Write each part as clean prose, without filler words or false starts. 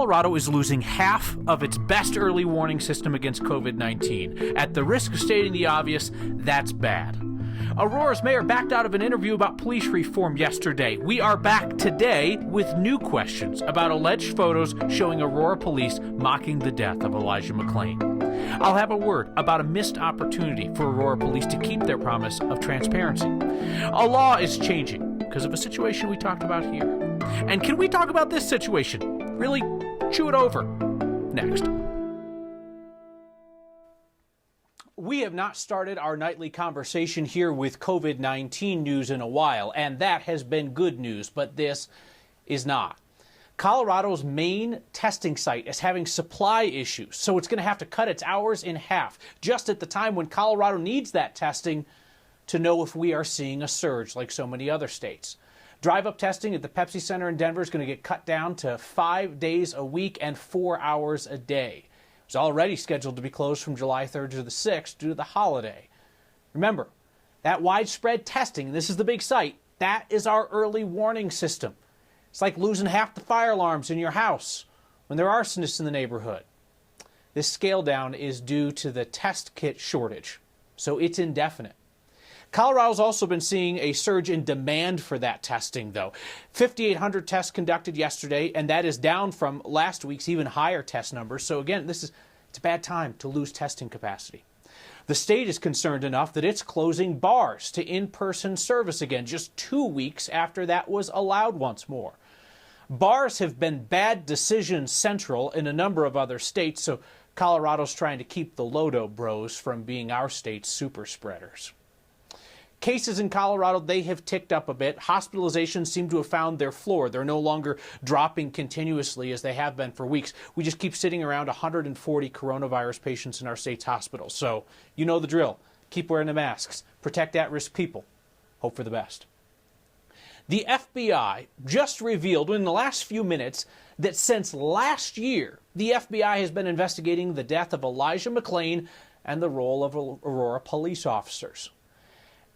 Colorado is losing half of its best early warning system against COVID-19. At the risk of stating the obvious, that's bad. Aurora's mayor backed out of an interview about police reform yesterday. We are back today with new questions about alleged photos showing Aurora police mocking the death of Elijah McClain. I'll have a word about a missed opportunity for Aurora police to keep their promise of transparency. A law is changing because of a situation we talked about here. And can we talk about this situation? Really chew it over. Next. We have not started our nightly conversation here with COVID-19 news in a while, and that has been good news, but this is not. Colorado's main testing site is having supply issues, so it's going to have to cut its hours in half, just at the time when Colorado needs that testing to know if we are seeing a surge like so many other states. Drive-up testing at the Pepsi Center in Denver is going to get cut down to 5 days a week and 4 hours a day. It was already scheduled to be closed from July 3rd to the 6th due to the holiday. Remember, that widespread testing, this is the big site, that is our early warning system. It's like losing half the fire alarms in your house when there are arsonists in the neighborhood. This scale down is due to the test kit shortage, so it's indefinite. Colorado's also been seeing a surge in demand for that testing, though. 5,800 tests conducted yesterday, and that is down from last week's even higher test numbers. So again, it's a bad time to lose testing capacity. The state is concerned enough that it's closing bars to in-person service again, just 2 weeks after that was allowed once more. Bars have been bad decision central in a number of other states, so Colorado's trying to keep the Lodo bros from being our state's super spreaders. Cases in Colorado, they have ticked up a bit. Hospitalizations seem to have found their floor. They're no longer dropping continuously as they have been for weeks. We just keep sitting around 140 coronavirus patients in our state's hospitals. So you know the drill. Keep wearing the masks. Protect at-risk people. Hope for the best. The FBI just revealed in the last few minutes that since last year, the FBI has been investigating the death of Elijah McClain and the role of Aurora police officers.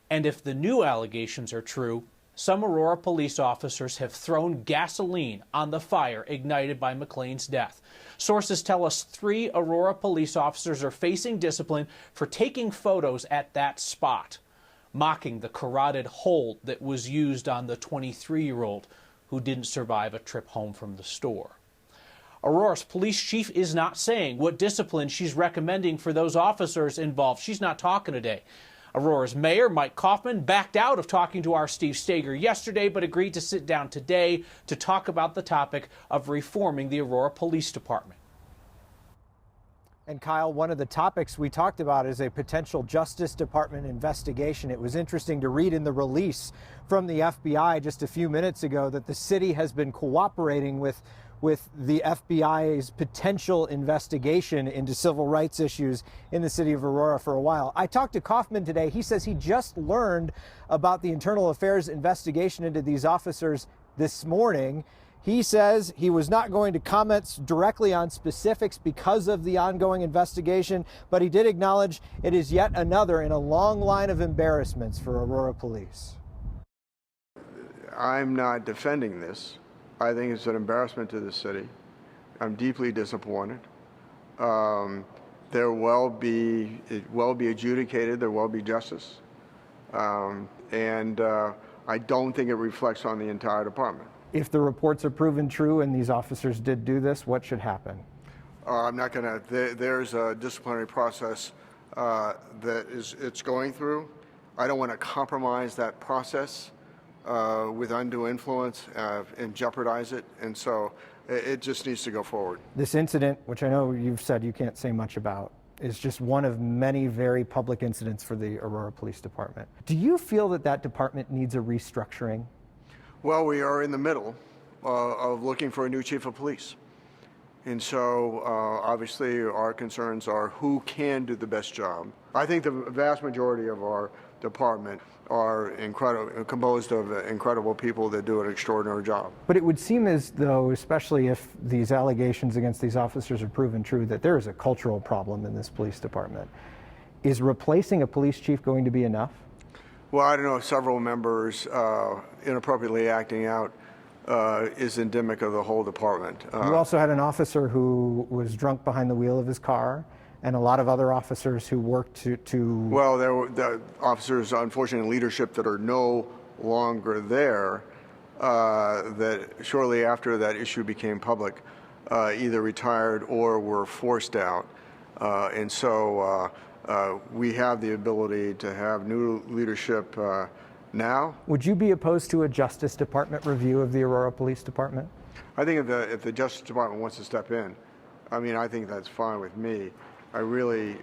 And if the new allegations are true, some Aurora police officers have thrown gasoline on the fire ignited by McClain's death. Sources tell us 3 Aurora police officers are facing discipline for taking photos at that spot, mocking the carotid hold that was used on the 23-year-old who didn't survive a trip home from the store. Aurora's police chief is not saying what discipline she's recommending for those officers involved. She's not talking today. Aurora's mayor, Mike Kaufman, backed out of talking to our Steve Stager yesterday, but agreed to sit down today to talk about the topic of reforming the Aurora Police Department. And Kyle, one of the topics we talked about is a potential Justice Department investigation. It was interesting to read in the release from the FBI just a few minutes ago that the city has been cooperating with the FBI's potential investigation into civil rights issues in the city of Aurora for a while. I talked to Kaufman today. He says he just learned about the internal affairs investigation into these officers this morning. He says he was not going to comment directly on specifics because of the ongoing investigation, but he did acknowledge it is yet another in a long line of embarrassments for Aurora police. I'm not defending this. I think it's an embarrassment to the city. I'm deeply disappointed. It will be adjudicated. There will be justice. And I don't think it reflects on the entire department. If the reports are proven true and these officers did do this, what should happen? I'm not going to. There's a disciplinary process that it's going through. I don't want to compromise that process with undue influence and jeopardize it. And so it just needs to go forward. This incident, which I know you've said you can't say much about, is just one of many very public incidents for the Aurora Police Department. Do you feel that that department needs a restructuring? Well, we are in the middle of looking for a new chief of police. And so obviously our concerns are who can do the best job. I think the vast majority of our department are composed of incredible people that do an extraordinary job. But it would seem as though, especially if these allegations against these officers are proven true, that there is a cultural problem in this police department. Is replacing a police chief going to be enough? Well, I don't know if several members inappropriately acting out is endemic of the whole department. You also had an officer who was drunk behind the wheel of his car, and a lot of other officers who worked to... Well, there were the officers, unfortunately, in leadership that are no longer there, that shortly after that issue became public, either retired or were forced out. And so we have the ability to have new leadership now. Would you be opposed to a Justice Department review of the Aurora Police Department? I think if the Justice Department wants to step in, I mean, I think that's fine with me. I really,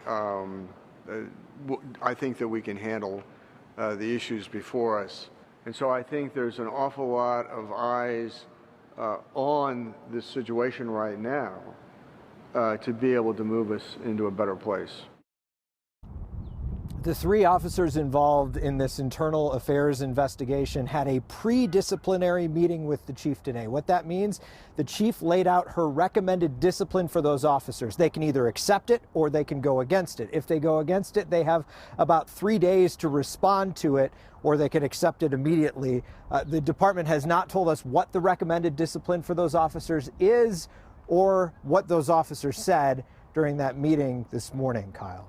I think that we can handle the issues before us. And so I think there's an awful lot of eyes on this situation right now to be able to move us into a better place. The three officers involved in this internal affairs investigation had a pre-disciplinary meeting with the chief today. What that means, the chief laid out her recommended discipline for those officers. They can either accept it or they can go against it. If they go against it, they have about 3 days to respond to it, or they can accept it immediately. The department has not told us what the recommended discipline for those officers is or what those officers said during that meeting this morning, Kyle.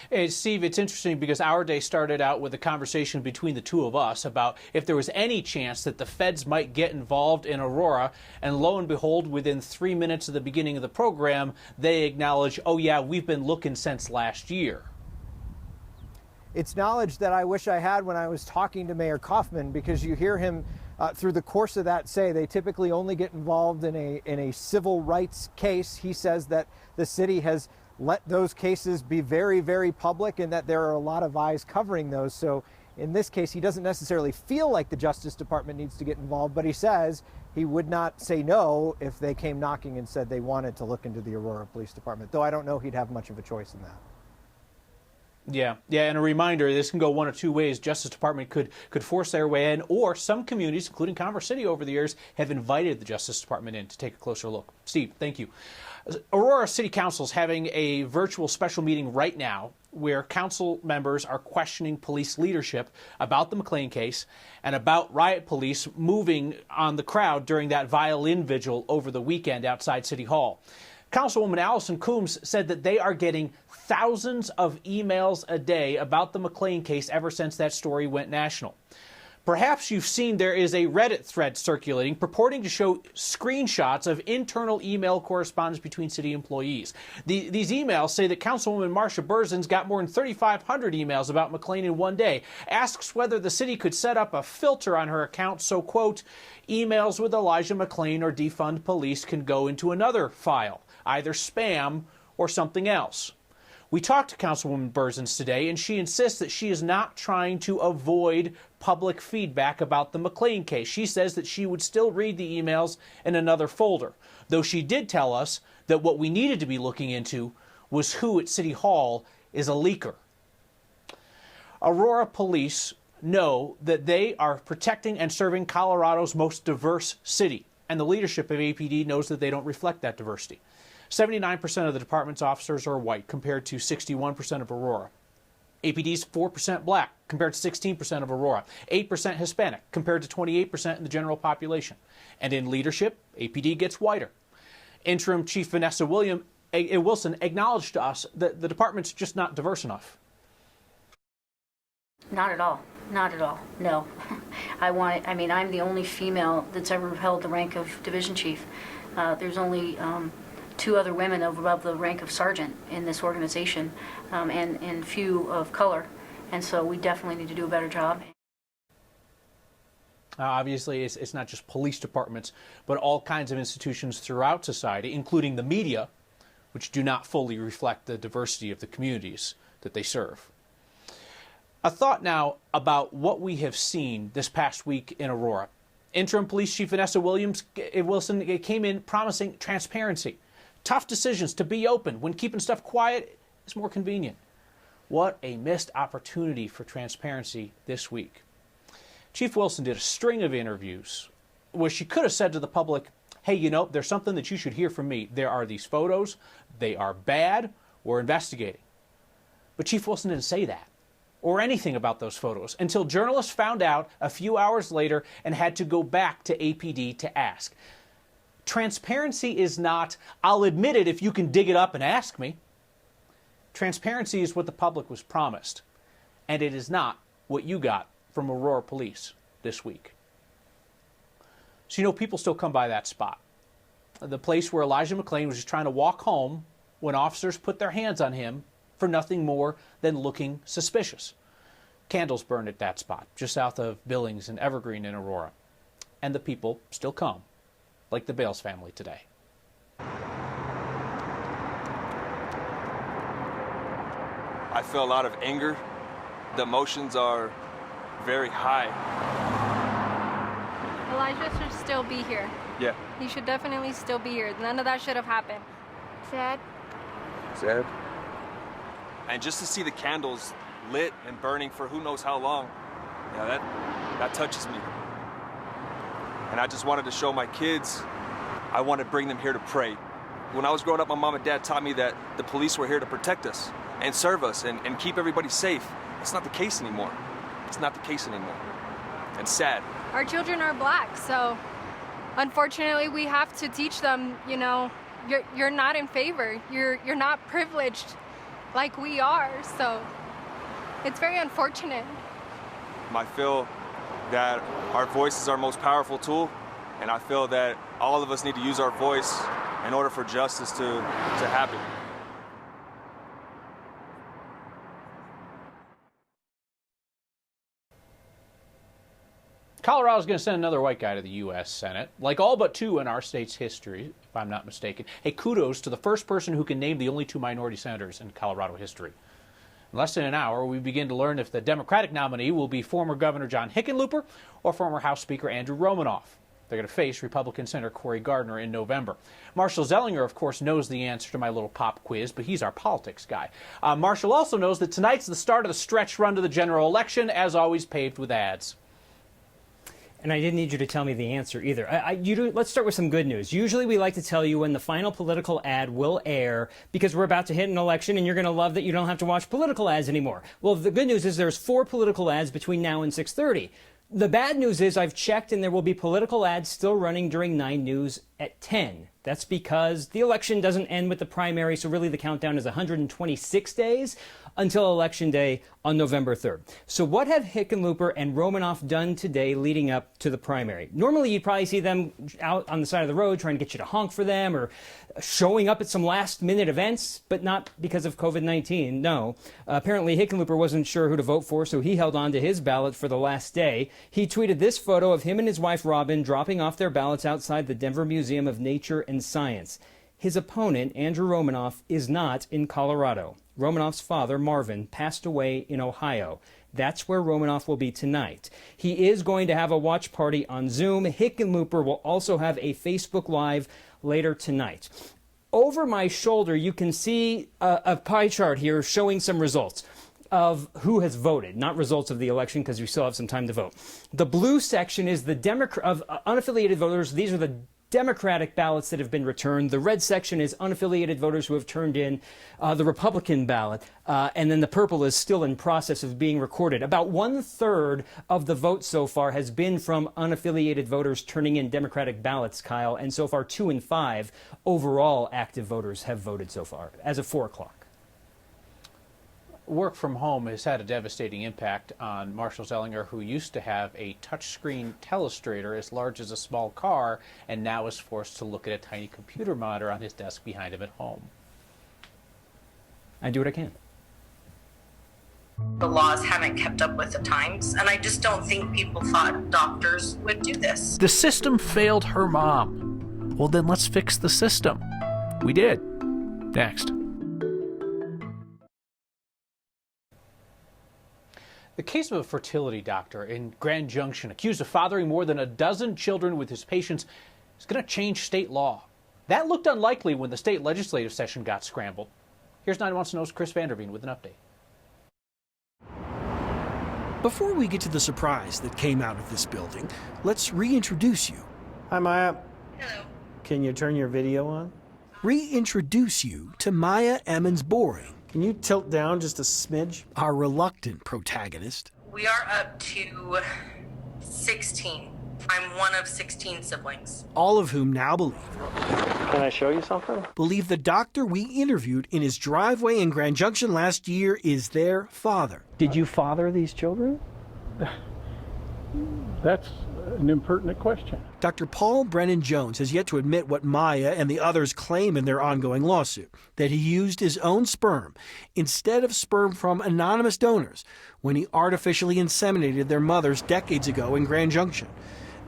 Hey, Steve, it's interesting because our day started out with a conversation between the two of us about if there was any chance that the feds might get involved in Aurora, and lo and behold, within 3 minutes of the beginning of the program, they acknowledge, oh yeah, we've been looking since last year. It's knowledge that I wish I had when I was talking to Mayor Kaufman, because you hear him through the course of that say they typically only get involved in a civil rights case. He says that the city has let those cases be very, very public and that there are a lot of eyes covering those. So in this case, he doesn't necessarily feel like the Justice Department needs to get involved, but he says he would not say no if they came knocking and said they wanted to look into the Aurora Police Department, though I don't know he'd have much of a choice in that. Yeah, and a reminder, this can go one of two ways. Justice Department could force their way in, or some communities, including Commerce City over the years, have invited the Justice Department in to take a closer look. Steve, thank you. Aurora City Council is having a virtual special meeting right now where council members are questioning police leadership about the McClain case and about riot police moving on the crowd during that violin vigil over the weekend outside City Hall. Councilwoman Allison Coombs said that they are getting thousands of emails a day about the McClain case ever since that story went national. Perhaps you've seen there is a Reddit thread circulating purporting to show screenshots of internal email correspondence between city employees. These emails say that Councilwoman Marcia Berzin's got more than 3,500 emails about McClain in one day, asks whether the city could set up a filter on her account so, quote, emails with Elijah McClain or defund police can go into another file, either spam or something else. We talked to Councilwoman Berzins today, and she insists that she is not trying to avoid public feedback about the McClain case. She says that she would still read the emails in another folder, though she did tell us that what we needed to be looking into was who at City Hall is a leaker. Aurora police know that they are protecting and serving Colorado's most diverse city, and the leadership of APD knows that they don't reflect that diversity. 79% of the department's officers are white, compared to 61% of Aurora. APD's 4% black, compared to 16% of Aurora. 8% Hispanic, compared to 28% in the general population. And in leadership, APD gets whiter. Interim Chief Vanessa Wilson acknowledged to us that the department's just not diverse enough. Not at all. Not at all. No. I'm the only female that's ever held the rank of division chief. There's only 2 other women above the rank of sergeant in this organization, and few of color, and so we definitely need to do a better job. Obviously, it's not just police departments, but all kinds of institutions throughout society, including the media, which do not fully reflect the diversity of the communities that they serve. A thought now about what we have seen this past week in Aurora. Interim Police Chief Vanessa Wilson came in promising transparency. Tough decisions to be open when keeping stuff quiet is more convenient. What a missed opportunity for transparency this week. Chief Wilson did a string of interviews where she could have said to the public, hey, you know, there's something that you should hear from me. There are these photos. They are bad. We're investigating. But Chief Wilson didn't say that or anything about those photos until journalists found out a few hours later and had to go back to APD to ask. Transparency is not, I'll admit it if you can dig it up and ask me. Transparency is what the public was promised, and it is not what you got from Aurora Police this week. So, you know, people still come by that spot. The place where Elijah McClain was just trying to walk home when officers put their hands on him for nothing more than looking suspicious. Candles burned at that spot, just south of Billings and Evergreen in Aurora. And the people still come, like the Bales family today. I feel a lot of anger. The emotions are very high. Elijah should still be here. Yeah. He should definitely still be here. None of that should have happened. Sad. Sad. And just to see the candles lit and burning for who knows how long, yeah, that touches me. And I just wanted to show my kids, I want to bring them here to pray. When I was growing up, my mom and dad taught me that the police were here to protect us and serve us and keep everybody safe. It's not the case anymore. It's not the case anymore. It's sad. Our children are black, so unfortunately we have to teach them, you know, you're not in favor. You're not privileged like we are, so it's very unfortunate. I feel that our voice is our most powerful tool, and I feel that all of us need to use our voice in order for justice to happen. Colorado's going to send another white guy to the U.S. Senate, like all but two in our state's history, if I'm not mistaken. Hey, kudos to the first person who can name the only two minority senators in Colorado history. In less than an hour, we begin to learn if the Democratic nominee will be former Governor John Hickenlooper or former House Speaker Andrew Romanoff. They're going to face Republican Senator Cory Gardner in November. Marshall Zellinger, of course, knows the answer to my little pop quiz, but he's our politics guy. Marshall also knows that tonight's the start of the stretch run to the general election, as always paved with ads. And I didn't need you to tell me the answer either. Let's start with some good news. Usually we like to tell you when the final political ad will air because we're about to hit an election and you're going to love that you don't have to watch political ads anymore. Well, the good news is there's 4 political ads between now and 6:30. The bad news is I've checked and there will be political ads still running during 9 News at 10. That's because the election doesn't end with the primary, so really the countdown is 126 days until Election Day on November 3rd. So what have Hickenlooper and Romanoff done today leading up to the primary? Normally you'd probably see them out on the side of the road trying to get you to honk for them or showing up at some last-minute events, but not because of COVID-19, no. Apparently Hickenlooper wasn't sure who to vote for, so he held on to his ballot for the last day. He tweeted this photo of him and his wife Robin dropping off their ballots outside the Denver Museum of Nature and Science. His opponent, Andrew Romanoff, is not in Colorado. Romanoff's father, Marvin, passed away in Ohio. That's where Romanoff will be tonight. He is going to have a watch party on Zoom. Hickenlooper will also have a Facebook Live later tonight. Over my shoulder, you can see a pie chart here showing some results of who has voted, not results of the election because we still have some time to vote. The blue section is the of unaffiliated voters. These are the Democratic ballots that have been returned. The red section is unaffiliated voters who have turned in the Republican ballot. And then the purple is still in process of being recorded. About 1/3 of the vote so far has been from unaffiliated voters turning in Democratic ballots, Kyle. And so far, 2 in 5 overall active voters have voted so far as of 4 o'clock. Work from home has had a devastating impact on Marshall Zellinger, who used to have a touchscreen telestrator as large as a small car and now is forced to look at a tiny computer monitor on his desk behind him at home. I do what I can. The laws haven't kept up with the times, and I just don't think people thought doctors would do this. The system failed her mom. Well, then let's fix the system. We did. Next. The case of a fertility doctor in Grand Junction accused of fathering more than a dozen children with his patients is going to change state law. That looked unlikely when the state legislative session got scrambled. Here's 9 Wants to Know's Chris Vanderveen with an update. Before we get to the surprise that came out of this building, let's reintroduce you. Hi, Maya. Hello. Can you turn your video on? Reintroduce you to Maya Emmons Boring. Can you tilt down just a smidge? Our reluctant protagonist. We are up to 16. I'm one of 16 siblings. All of whom now believe. Can I show you something? Believe the doctor we interviewed in his driveway in Grand Junction last year is their father. Did you father these children? That's an impertinent question. Dr. Paul Brennan Jones has yet to admit what Maya and the others claim in their ongoing lawsuit, that he used his own sperm instead of sperm from anonymous donors when he artificially inseminated their mothers decades ago in Grand Junction.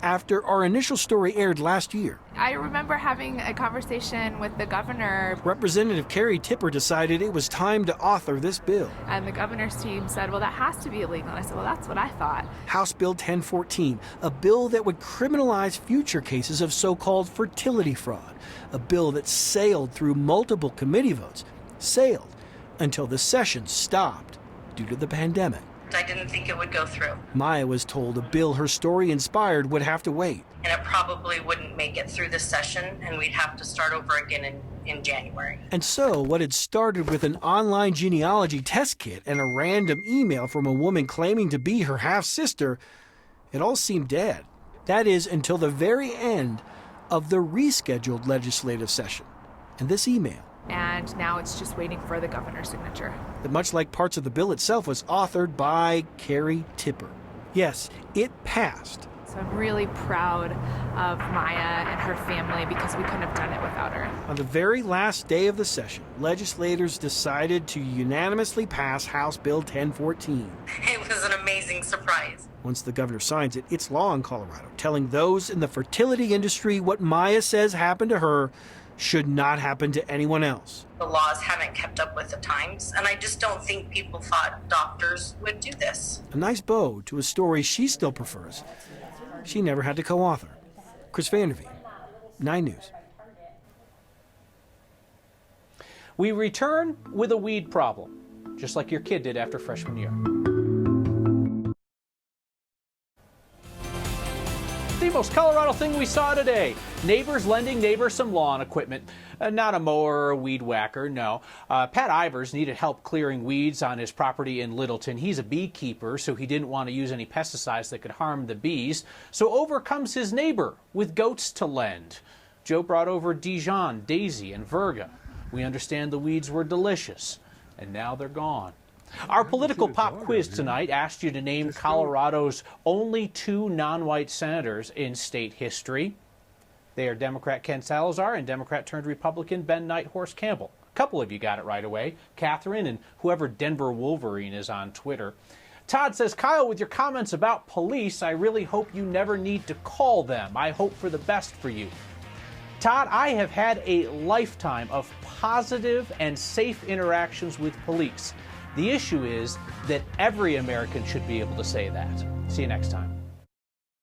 After our initial story aired last year, I remember having a conversation with the governor. Representative Carrie Tipper decided it was time to author this bill. And the governor's team said, well, that has to be illegal. And I said, well, that's what I thought. House Bill 1014, a bill that would criminalize future cases of so-called fertility fraud. A bill that sailed through multiple committee votes, sailed until the session stopped due to the pandemic. I didn't think it would go through. Maya was told a bill her story inspired would have to wait. And it probably wouldn't make it through this session, and we'd have to start over again in January. And so, what had started with an online genealogy test kit and a random email from a woman claiming to be her half-sister, it all seemed dead. That is, until the very end of the rescheduled legislative session. And this email. And now it's just waiting for the governor's signature. That, much like parts of the bill itself, was authored by Carrie Tipper. Yes, it passed. So I'm really proud of Maya and her family because we couldn't have done it without her. On the very last day of the session, legislators decided to unanimously pass House Bill 1014. It was an amazing surprise. Once the governor signs it, it's law in Colorado, telling those in the fertility industry what Maya says happened to her should not happen to anyone else. The laws haven't kept up with the times, and I just don't think people thought doctors would do this. A nice bow to a story she still prefers. She never had to co-author. Chris Vanderveen, 9 News. We return with a weed problem, just like your kid did after freshman year. The most Colorado thing we saw today. Neighbors lending neighbors some lawn equipment. Not a mower or a weed whacker, no. Pat Ivers needed help clearing weeds on his property in Littleton. He's a beekeeper, so he didn't want to use any pesticides that could harm the bees. So over comes his neighbor with goats to lend. Joe brought over Dijon, Daisy, and Virga. We understand the weeds were delicious, and now they're gone. Our political pop quiz tonight asked you to name Colorado's only 2 non-white senators in state history. They are Democrat Ken Salazar and Democrat-turned-Republican Ben Nighthorse Campbell. A couple of you got it right away. Catherine and whoever Denver Wolverine is on Twitter. Todd says, Kyle, with your comments about police, I really hope you never need to call them. I hope for the best for you. Todd, I have had a lifetime of positive and safe interactions with police. The issue is that every American should be able to say that. See you next time.